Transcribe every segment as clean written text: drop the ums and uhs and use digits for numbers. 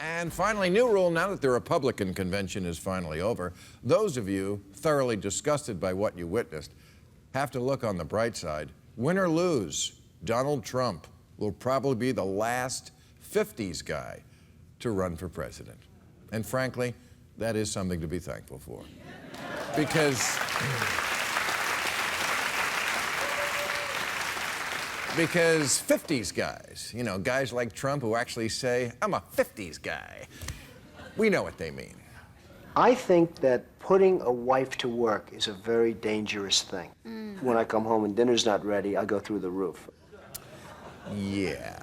And finally, new rule now that the Republican convention is finally over. Those of you thoroughly disgusted by what you witnessed have to look on the bright side. Win or lose, Donald Trump will probably be the last 50s guy to run for president. And frankly, that is something to be thankful for. Because 50s guys, you know, guys like Trump who actually say, I'm a 50s guy, we know what they mean. I think that putting a wife to work is a very dangerous thing. When I come home and dinner's not ready, I go through the roof. Yeah.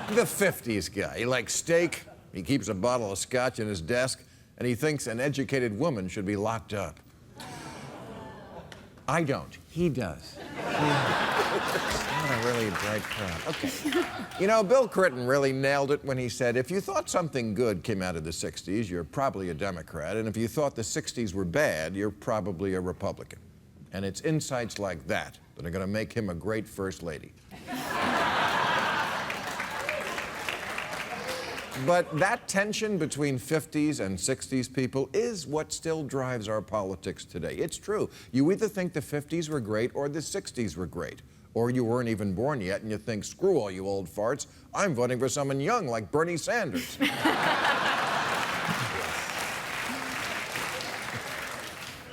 The 50s guy. He likes steak, he keeps a bottle of scotch in his desk, and he thinks an educated woman should be locked up. I don't. He does. It's not a really bright crowd. Okay. You know, Bill Clinton really nailed it when he said, if you thought something good came out of the 60s, you're probably a Democrat, and if you thought the 60s were bad, you're probably a Republican. And it's insights like that that are going to make him a great first lady. But that tension between 50s and 60s people is what still drives our politics today. It's true. You either think the 50s were great or the 60s were great. Or you weren't even born yet and you think, screw all you old farts, I'm voting for someone young like Bernie Sanders.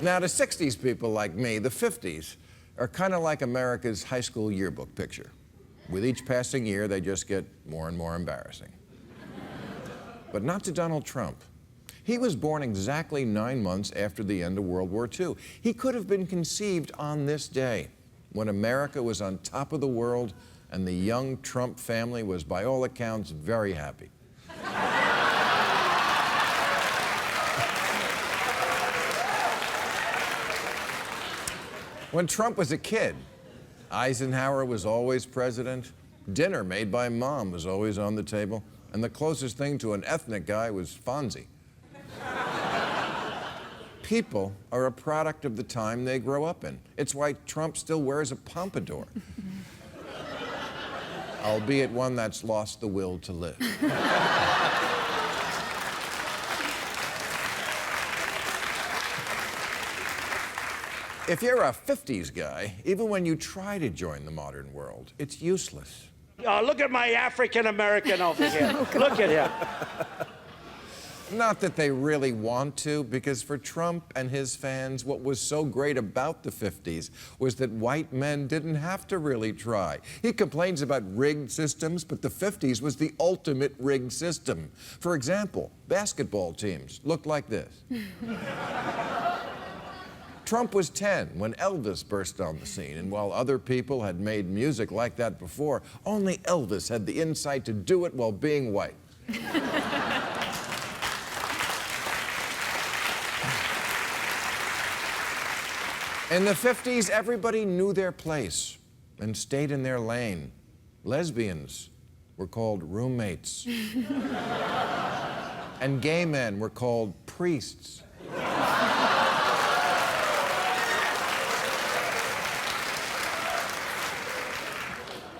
Now, to 60s people like me, the 50s are kind of like America's high school yearbook picture. With each passing year, they just get more and more embarrassing. But not to Donald Trump. He was born exactly 9 months after the end of World War II. He could have been conceived on this day, when America was on top of the world and the young Trump family was, by all accounts, very happy. When Trump was a kid, Eisenhower was always president, dinner made by Mom was always on the table, and the closest thing to an ethnic guy was Fonzie. People are a product of the time they grow up in. It's why Trump still wears a pompadour. Albeit one that's lost the will to live. If you're a 50s guy, even when you try to join the modern world, it's useless. Look at my African-American over here. Look at him. Not that they really want to, because for Trump and his fans, what was so great about the 50s was that white men didn't have to really try. He complains about rigged systems, but the 50s was the ultimate rigged system. For example, basketball teams looked like this. Trump was 10 when Elvis burst on the scene, and while other people had made music like that before, only Elvis had the insight to do it while being white. In the 50s, everybody knew their place and stayed in their lane. Lesbians were called roommates. And gay men were called priests.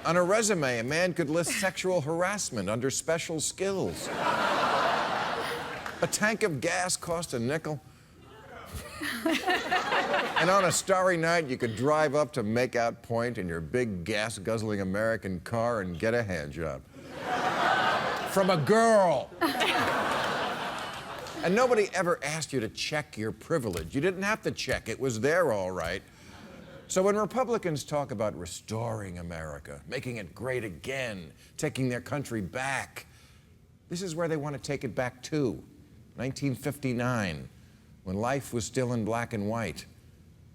On a resume, a man could list sexual harassment under special skills. A tank of gas cost a nickel. And on a starry night, you could drive up to Makeout Point in your big gas-guzzling American car and get a handjob. From a girl. And nobody ever asked you to check your privilege. You didn't have to check. It was there all right. So when Republicans talk about restoring America, making it great again, taking their country back, this is where they want to take it back to, 1959, when life was still in black and white,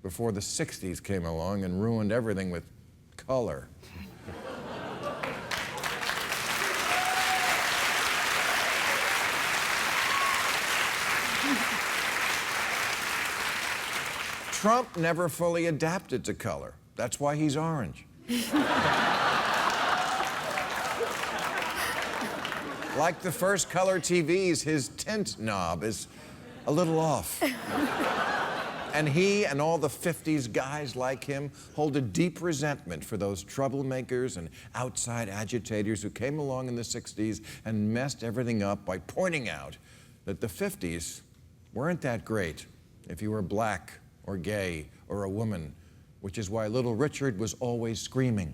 before the 60s came along and ruined everything with color. Trump never fully adapted to color. That's why he's orange. Like the first color TVs, his tint knob is a little off. And he and all the 50s guys like him hold a deep resentment for those troublemakers and outside agitators who came along in the 60s and messed everything up by pointing out that the 50s weren't that great if you were black or gay or a woman, which is why Little Richard was always screaming.